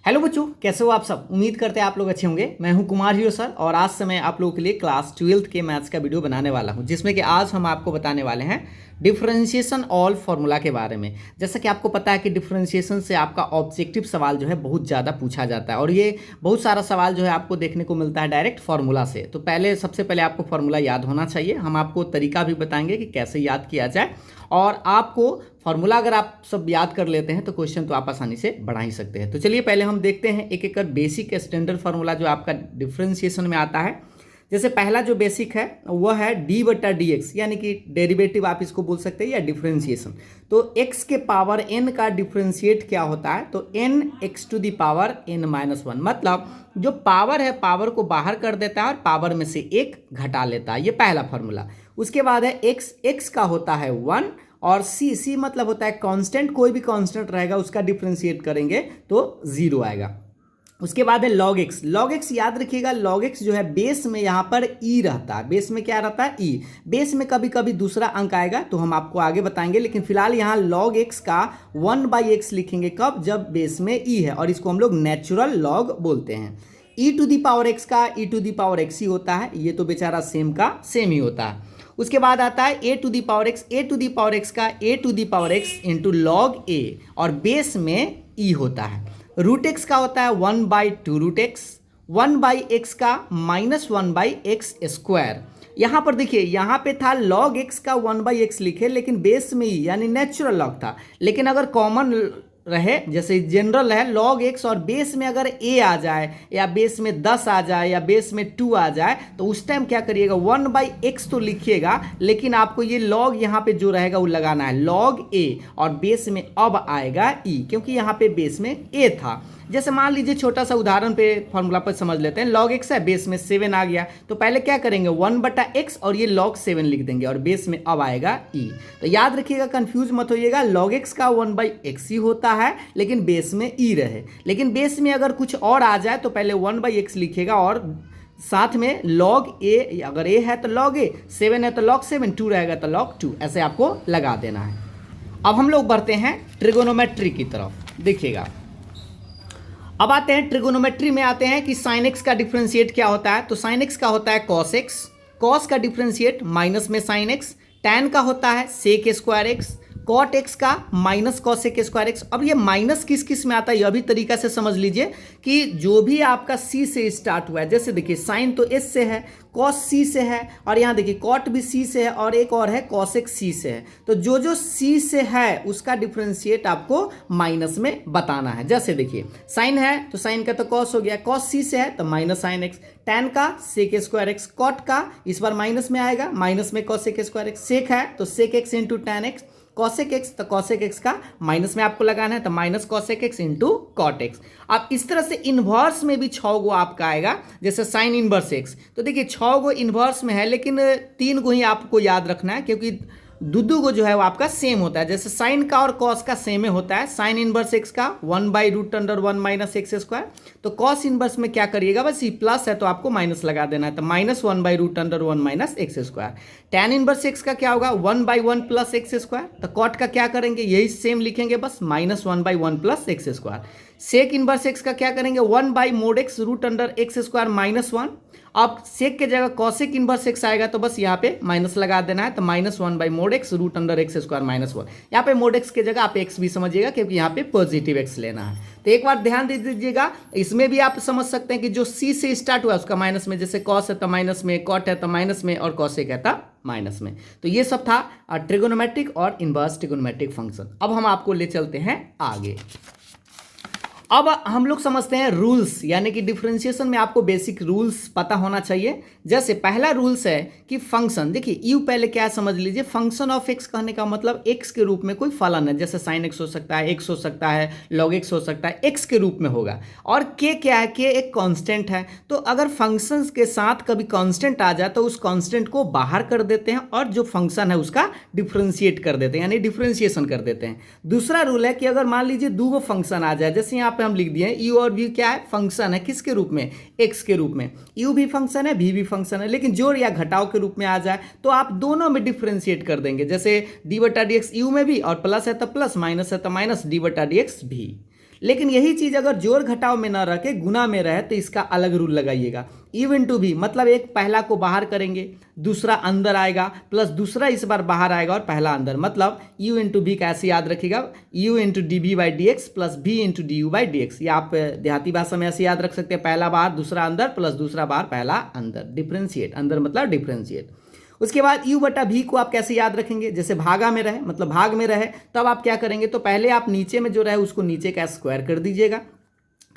Hello बच्चों, कैसे हो आप सब। उम्मीद करते हैं आप लोग अच्छे होंगे। मैं हूं कुमार हीरो सर और आज से मैं आप लोगों के लिए क्लास 12th के मैथ्स का वीडियो बनाने वाला हूं, जिसमें कि आज हम आपको बताने वाले हैं डिफरेंशिएशन ऑल फार्मूला के बारे में। जैसा कि आपको पता है कि डिफरेंशिएशन से आपका ऑब्जेक्टिव सवाल जो है बहुत ज़्यादा पूछा जाता है और ये बहुत सारा सवाल जो है आपको देखने को मिलता है डायरेक्ट फार्मूला से। तो सबसे पहले आपको फार्मूला याद होना चाहिए। हम आपको तरीका भी बताएंगे कि कैसे याद किया जाए और आपको फार्मूला अगर आप सब याद कर लेते हैं तो क्वेश्चन तो आप आसानी से बढ़ा ही सकते हैं। तो चलिए पहले हम देखते हैं एक एक कर बेसिक स्टैंडर्ड फार्मूला जो आपका डिफरेंशिएशन में आता है। जैसे पहला जो बेसिक है वह है डी बटा डी एक्स, यानी कि डेरिवेटिव आप इसको बोल सकते हैं या डिफरेंशिएशन। तो x के पावर n का डिफरेंशिएट क्या होता है, तो n x to the power n minus one, मतलब जो पावर है पावर को बाहर कर देता है और पावर में से एक घटा लेता है। ये पहला फार्मूला। उसके बाद है x का होता है 1 और c मतलब होता है कांस्टेंट, कोई भी कांस्टेंट रहेगा उसका डिफरेंशिएट करेंगे तो 0 आएगा। उसके बाद है log x याद रखिएगा। log x जो है बेस में यहाँ पर e रहता है। बेस में क्या रहता है, e। बेस में कभी कभी दूसरा अंक आएगा तो हम आपको आगे बताएंगे, लेकिन फिलहाल यहाँ log x का 1/x लिखेंगे कब, जब बेस में e है और इसको हम लोग नेचुरल log बोलते हैं। e to the power x का e to the power x ही होता है, ये तो बेचारा सेम का सेम ही होता है। उसके बाद आता है a to the power x का a to the power x into log a और बेस में e होता है। रूट एक्स का होता है 1/2 रूट एक्स, 1/x का -1/x स्क्वायर। यहाँ पर देखिए, यहाँ पे था log x का 1/x लिखे लेकिन बेस में ही यानी नेचुरल लॉग था। लेकिन अगर कॉमन रहे, जैसे जनरल है log x और बेस में अगर a आ जाए या बेस में 10 आ जाए या बेस में 2 आ जाए तो उस टाइम क्या करिएगा, 1/x तो लिखिएगा लेकिन आपको ये log यहाँ पे जो रहेगा वो लगाना है log a और बेस में अब आएगा e, क्योंकि यहाँ पे बेस में a था। जैसे मान लीजिए छोटा सा उदाहरण पे फॉर्मूला पर समझ लेते हैं। log x है, बेस में 7 आ गया तो पहले क्या करेंगे 1/x और ये log 7 लिख देंगे और बेस में अब आएगा e। तो याद रखिएगा, कंफ्यूज मत होइएगा, log x का 1/x ही होता है लेकिन बेस में e रहे। लेकिन बेस में अगर कुछ और आ जाए तो पहले 1/x लिखेगा और साथ में log a, अगर a है तो log a, 7 है तो log 7, 2 रहेगा तो log 2, ऐसे आपको लगा देना है। अब हम लोग बढ़ते हैं ट्रिगोनोमेट्री की तरफ। देखिएगा, अब आते हैं ट्रिगोनोमेट्री में आते हैं कि साइन एक्स का डिफरेंशिएट क्या होता है। तो साइन एक्स का होता है कॉस एक्स, कॉस का डिफरेंशिएट माइनस में साइन एक्स, टैन का होता है sec square x, cot x का माइनस कॉसेक स्क्वायर एक्स। अब ये माइनस किस किस में आता है यह भी तरीका से समझ लीजिए कि जो भी आपका सी से स्टार्ट हुआ है, जैसे देखिए साइन तो एस से है, कॉस सी से है और यहाँ देखिए कॉट भी सी से है और एक और है कॉसेक सी से है। तो जो जो सी से है उसका डिफरेंशिएट आपको माइनस में बताना है। जैसे देखिए साइन है तो साइन का तो कॉस हो गया, कॉस सी से है तो माइनस साइन एक्स, टैन का सेक स्क्वायर एक्स, कॉट का इस बार माइनस में आएगा, माइनस में कॉसेक स्क्वायर एक्स, सेक है तो sec x into tan x, cosec x तो कॉसेक एक्स का माइनस में आपको लगाना है तो minus cosec x into cot x. अब इस तरह से इन्वर्स में भी 6 गो आपका आएगा, जैसे साइन इनवर्स एक्स। तो देखिए 6 गो इन्वर्स में है लेकिन 3 गो ही आपको याद रखना है क्योंकि दो गो जो है वो आपका सेम होता है। जैसे साइन का और कॉस का सेम में होता है। साइन इनवर्स एक्स का 1/√1 माइनस एक्स स्क्वायर, तो कॉस इनवर्स में क्या करिएगा, बस ये प्लस है तो आपको माइनस लगा देना है तो -1/√1 minus x square. Tan inverse x का क्या होगा 1/1 प्लस एक्स स्क्वायर, तो कॉट का क्या करेंगे यही सेम लिखेंगे बस -1/1 plus x square. Sec inverse x का क्या करेंगे 1/(x√x² -1। अब सेक के जगह कॉसेक इनवर्स एक्स आएगा तो बस यहाँ पे माइनस लगा देना है तो -1/(x√x² -1। यहाँ पे मोड एक्स के जगह आप एक्स भी समझिएगा क्योंकि यहाँ पे पॉजिटिव एक्स लेना है। तो एक बार ध्यान दे दीजिएगा, इसमें भी आप समझ सकते हैं कि जो सी से स्टार्ट हुआ उसका माइनस में, जैसे कॉस है तो माइनस में, कॉट है तो माइनस में और कॉसेक है तो माइनस में। तो ये सब था ट्रिगोनोमेट्रिक और इनवर्स ट्रिगोनोमेट्रिक फंक्शन। अब हम आपको ले चलते हैं आगे। अब हम लोग समझते हैं रूल्स, यानी कि डिफरेंशिएशन में आपको बेसिक रूल्स पता होना चाहिए। जैसे पहला रूल्स है कि फंक्शन, देखिए यू पहले क्या समझ लीजिए, फंक्शन ऑफ एक्स कहने का मतलब एक्स के रूप में कोई फलन है, जैसे साइन एक्स हो सकता है, एक्स हो सकता है, लॉग एक्स हो सकता है, एक्स के रूप में होगा। और के क्या है, के एक कांस्टेंट है। तो अगर फंक्शंस के साथ कभी कांस्टेंट आ जाए तो उस कांस्टेंट को बाहर कर देते हैं और जो फंक्शन है उसका डिफरेंशिएट कर देते हैं, यानी डिफरेंशिएशन कर देते हैं। दूसरा रूल है कि अगर मान लीजिए दो गो फंक्शन आ जाए, जैसे यहाँ पे हम लिख दिए u और v क्या है, फंक्शन है, किसके रूप में, x के रूप में। u भी फंक्शन है, v भी फंक्शन है, लेकिन जोड़ या घटाव के रूप में आ जाए तो आप दोनों में डिफरेंशिएट कर देंगे। जैसे d बटा dx u में भी और प्लस है तो प्लस, माइनस है तो माइनस d बटा dx भी। लेकिन यही चीज़ अगर जोड़ घटाव में ना रह के गुना में रहे तो इसका अलग रूल लगाइएगा। यू इंटू भी मतलब एक पहला को बाहर करेंगे, दूसरा अंदर आएगा, प्लस दूसरा इस बार बाहर आएगा और पहला अंदर, मतलब यू इंटू भी कैसे याद रखिएगा, u into d b by d x plus b into d u by d x. या आप देहाती भाषा में ऐसे याद रख सकते हैं, पहला बाहर दूसरा अंदर प्लस दूसरा बाहर पहला अंदर, डिफ्रेंशिएट, अंदर मतलब डिफ्रेंशिएट। उसके बाद u बटा भी को आप कैसे याद रखेंगे, जैसे भागा में रहे मतलब भाग में रहे तब आप क्या करेंगे, तो पहले आप नीचे में जो रहे उसको नीचे का स्क्वायर कर दीजिएगा,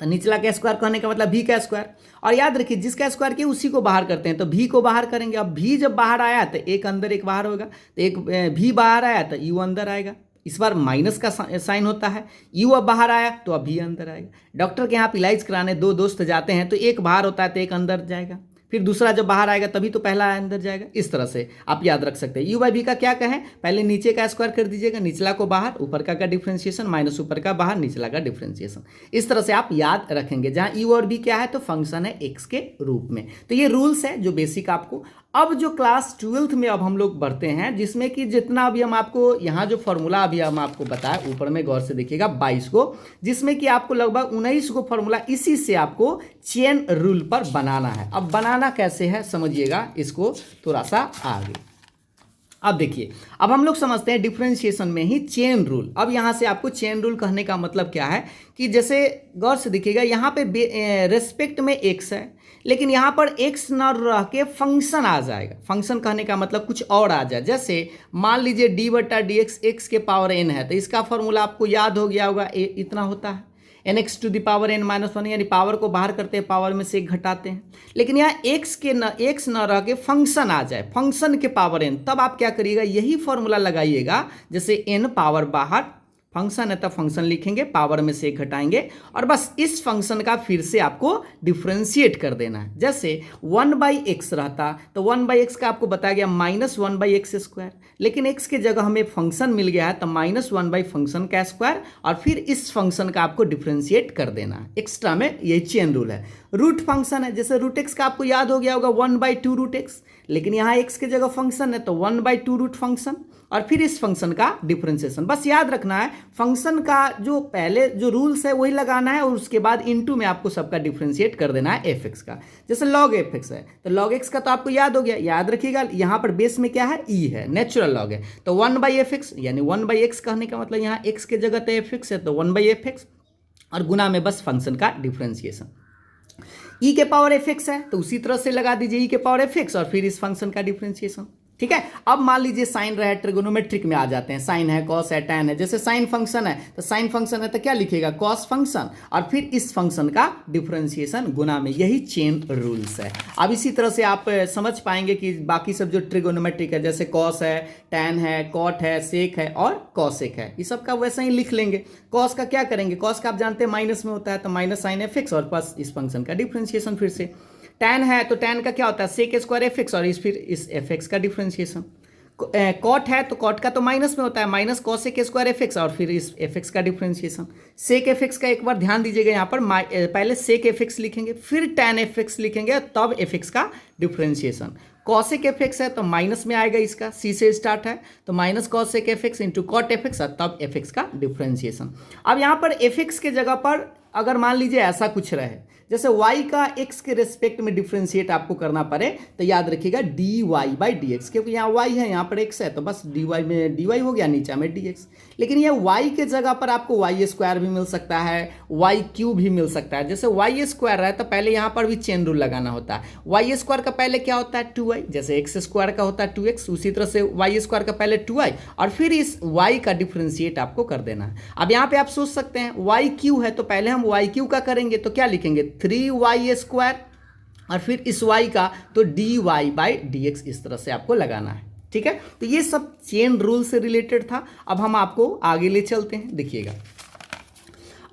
तो निचला का स्क्वायर कहने का मतलब भी का स्क्वायर। और याद रखिए जिसका स्क्वायर किया उसी को बाहर करते हैं, तो भी को बाहर करेंगे। अब भी जब बाहर आया तो एक अंदर एक बाहर होगा, तो एक भी बाहर आया तो यू अंदर आएगा, इस बार माइनस का साइन होता है, यू अब बाहर आया तो अब भी अंदर आएगा। डॉक्टर के यहाँ आप इलाज कराने दो दोस्त जाते हैं तो एक बाहर होता है तो एक अंदर जाएगा, फिर दूसरा जब बाहर आएगा तभी तो पहला अंदर जाएगा। इस तरह से आप याद रख सकते हैं। यू बाई भी का क्या कहें, पहले नीचे का स्क्वायर कर दीजिएगा, निचला को बाहर, ऊपर का डिफ्रेंशिएशन, माइनस ऊपर का बाहर, निचला का डिफ्रेंशिएशन। इस तरह से आप याद रखेंगे, जहां यू और बी क्या है तो फंक्शन है एक्स के रूप में। तो ये रूल्स है जो बेसिक आपको। अब जो क्लास 12th में अब हम लोग बढ़ते हैं, जिसमें कि जितना अभी हम आपको यहाँ जो फॉर्मूला अभी हम आपको बताए, ऊपर में गौर से देखिएगा 22 को, जिसमें कि आपको लगभग 19 को फॉर्मूला इसी से आपको चेन रूल पर बनाना है। अब बनाना कैसे है समझिएगा इसको थोड़ा सा आगे। अब देखिए, अब हम लोग समझते हैं डिफरेंशिएशन में ही चेन रूल। अब यहाँ से आपको चेन रूल कहने का मतलब क्या है कि जैसे गौर से देखिएगा, यहाँ पे रेस्पेक्ट में एक्स है, लेकिन यहाँ पर एक्स न रह के फंक्शन आ जाएगा। फंक्शन कहने का मतलब कुछ और आ जाए, जैसे मान लीजिए डी बटा डी एक्स एक्स के पावर एन है, तो इसका फॉर्मूला आपको याद हो गया होगा, इतना होता है n x to the power n minus one, यानी पावर को बाहर करते हैं, पावर में से एक घटाते हैं। लेकिन यहाँ एक्स न रह के फंक्शन आ जाए, फंक्शन के पावर एन, तब आप क्या करिएगा, यही फॉर्मूला लगाइएगा। जैसे एन पावर बाहर, फंक्शन है तो फंक्शन लिखेंगे, पावर में से एक घटाएंगे, और बस इस फंक्शन का फिर से आपको डिफ्रेंशिएट कर देना है। जैसे 1/x रहता तो 1/x का आपको बताया गया -1/x स्क्वायर, लेकिन x के जगह हमें फंक्शन मिल गया है तो -1 फंक्शन का स्क्वायर, और फिर इस फंक्शन का आपको डिफ्रेंशिएट कर देना है। एक्स्ट्रा में ये चेन रूल है। रूट फंक्शन है, जैसे रूट एक्स का आपको याद हो गया होगा 1/2 रूट एक्स, लेकिन यहाँ x के जगह फंक्शन है तो 1/2 रूट फंक्शन, और फिर इस फंक्शन का डिफरेंशिएशन। बस याद रखना है फंक्शन का जो पहले जो रूल्स है वही लगाना है, और उसके बाद इनटू में आपको सबका डिफरेंशिएट कर देना है एफ एक्स का। जैसे लॉग एफ एक्स है तो लॉग एक्स का तो आपको याद हो गया, याद रखिएगा यहाँ पर बेस में क्या है, ई है, नेचुरल लॉग है, तो 1/f(x) यानी 1/x कहने का मतलब यहाँ x के जगह तो एफ एक्स है तो 1/f(x), और गुना में बस फंक्शन का डिफरेंशिएशन। ई के पावर एफ एक्स है तो उसी तरह से लगा दीजिए ई के पावर एफ एक्स, और फिर इस फंक्शन का डिफरेंशिएशन। ठीक है। अब मान लीजिए साइन रहे, ट्रिगोनोमेट्रिक में आ जाते हैं, साइन है, कॉस है, टैन है। जैसे साइन फंक्शन है तो साइन फंक्शन है तो क्या लिखिएगा, कॉस फंक्शन, और फिर इस फंक्शन का डिफरेंशिएशन गुना में, यही चेन रूल्स है। अब इसी तरह से आप समझ पाएंगे कि बाकी सब जो ट्रिगोनोमेट्रिक है, जैसे कॉस है, टैन है, कॉट है, सेक है और कॉसेक है, ये सब का वैसा ही लिख लेंगे। कॉस का क्या करेंगे, कॉस का आप जानते हैं माइनस में होता है तो माइनस साइन एफ एक्स, और बस इस फंक्शन का डिफरेंशिएशन। फिर से टैन है तो टैन का क्या होता है, सेक स्क्वायर एफ एक्स, और फिर इस एफ एक्स का डिफरेंशिएशन। कॉट है तो कॉट का तो माइनस में होता है, minus cosec square F x, और फिर इस एफ एक्स का डिफरेंशिएशन। सेक एफ एक्स का एक बार ध्यान दीजिएगा, यहाँ पर पहले सेक एफ एक्स लिखेंगे, फिर टैन एफ एक्स लिखेंगे, तब एफ एक्स का डिफरेंशिएशन। कॉसेक एफ एक्स है तो माइनस में आएगा, इसका सी से स्टार्ट है तो minus cosec f x into cot f x, तब एफ एक्स का डिफरेंशिएशन। अब यहाँ पर एफ एक्स के जगह पर अगर मान लीजिए ऐसा कुछ रहे, जैसे y का x के रेस्पेक्ट में डिफरेंशिएट आपको करना पड़े, तो याद रखिएगा dy/dx, क्योंकि यहाँ y है यहाँ पर x है तो बस dy में dy हो गया, नीचे में dx। लेकिन ये y के जगह पर आपको y स्क्वायर भी मिल सकता है, y³ भी मिल सकता है। जैसे y स्क्वायर है तो पहले यहाँ पर भी चेन रूल लगाना होता है। y स्क्वायर का पहले क्या होता है 2y, जैसे x स्क्वायर का होता है 2x, उसी तरह से y स्क्वायर का पहले 2y, और फिर इस y का डिफरेंशिएट आपको कर देना है। अब यहाँ पे आप सोच सकते हैं y³ है तो पहले हम y³ का करेंगे तो क्या लिखेंगे 3y स्क्वायर, और फिर इस y का तो dy/dx, इस तरह से आपको लगाना है। ठीक है, तो ये सब चेन रूल से रिलेटेड था। अब हम आपको आगे ले चलते हैं, देखिएगा।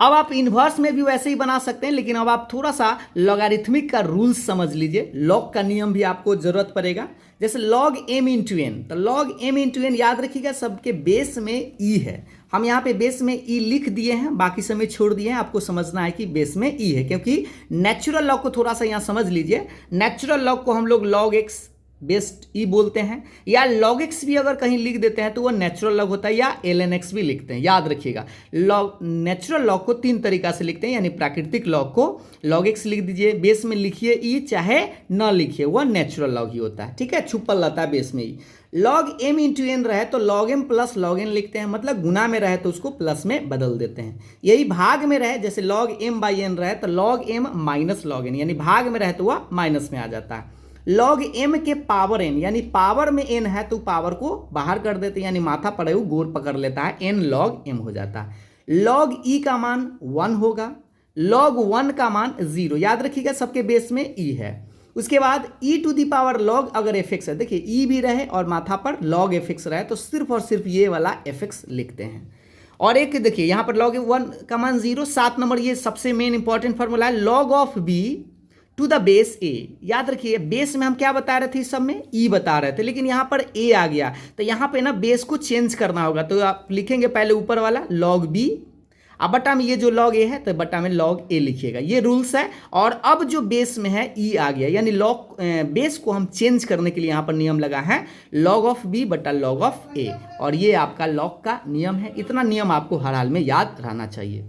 अब आप इन्वर्स में भी वैसे ही बना सकते हैं, लेकिन अब आप थोड़ा सा लॉगरिथमिक का रूल्स समझ लीजिए। लॉग का नियम भी आपको जरूरत पड़ेगा। जैसे log m इंटू एन, तो log m इंटू एन याद रखिएगा सबके बेस में e है। हम यहाँ पे बेस में e लिख दिए हैं, बाकी समय छोड़ दिए हैं। आपको समझना है कि बेस में e है, क्योंकि नेचुरल लॉग को थोड़ा सा यहाँ समझ लीजिए। नेचुरल लॉग को हम लोग log x बेस्ट ई बोलते हैं, या log x भी अगर कहीं लिख देते हैं तो वो नेचुरल लॉग होता है, या ln x भी लिखते हैं। याद रखिएगा, लॉग नेचुरल लॉग को 3 तरीका से लिखते हैं, यानी प्राकृतिक लॉग को log x लिख दीजिए, बेस में लिखिए ई, चाहे न लिखिए वह नेचुरल लॉग ही होता है, ठीक है, छुपल रहता है बेस में ई। log m इंटू एन रहे तो log m plus log n लिखते हैं, मतलब गुना में रहे तो उसको प्लस में बदल देते हैं। यही भाग में रहे, जैसे log m बाई n रहे तो log m minus log n, यानी भाग में रहे तो वह माइनस में आ जाता है। log m के पावर n, यानी पावर में n है तो पावर को बाहर कर देते हैं, यानी माथा पड़े हुए गोर पकड़ लेता है, n log m हो जाता है। log e का मान 1 होगा, log 1 का मान 0, याद रखिएगा सबके बेस में e है। उसके बाद e to the power log अगर fx है, देखिए e भी रहे और माथा पर log fx रहे तो सिर्फ और सिर्फ ये वाला fx लिखते हैं। और एक देखिए यहाँ पर log 1 का मान 0, 7 नंबर ये सबसे मेन इंपॉर्टेंट फॉर्मूला है, log of b to the base a। याद रखिए बेस में हम क्या बता रहे थे, इस सब में e बता रहे थे, लेकिन यहाँ पर a आ गया तो यहाँ पे ना बेस को चेंज करना होगा, तो आप लिखेंगे पहले ऊपर वाला log b, अब बटा में ये जो log a है तो बटा में log a लिखिएगा, ये रूल्स है। और अब जो बेस में है e आ गया, यानी log बेस को हम चेंज करने के लिए यहाँ पर नियम लगा है log ऑफ b बटा log ऑफ a, और ये आपका log का नियम है। इतना नियम आपको हर हाल में याद रहना चाहिए।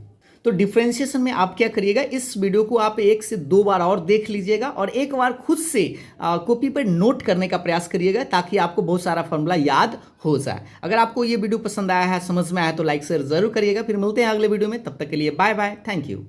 तो डिफ्रेंशिएशन में आप क्या करिएगा, इस वीडियो को आप 1 से 2 बार और देख लीजिएगा और एक बार खुद से कॉपी पर नोट करने का प्रयास करिएगा, ताकि आपको बहुत सारा फॉर्मूला याद हो जाए। अगर आपको ये वीडियो पसंद आया है, समझ में आया तो लाइक शेयर जरूर करिएगा। फिर मिलते हैं अगले वीडियो में, तब तक के लिए बाय बाय, थैंक यू।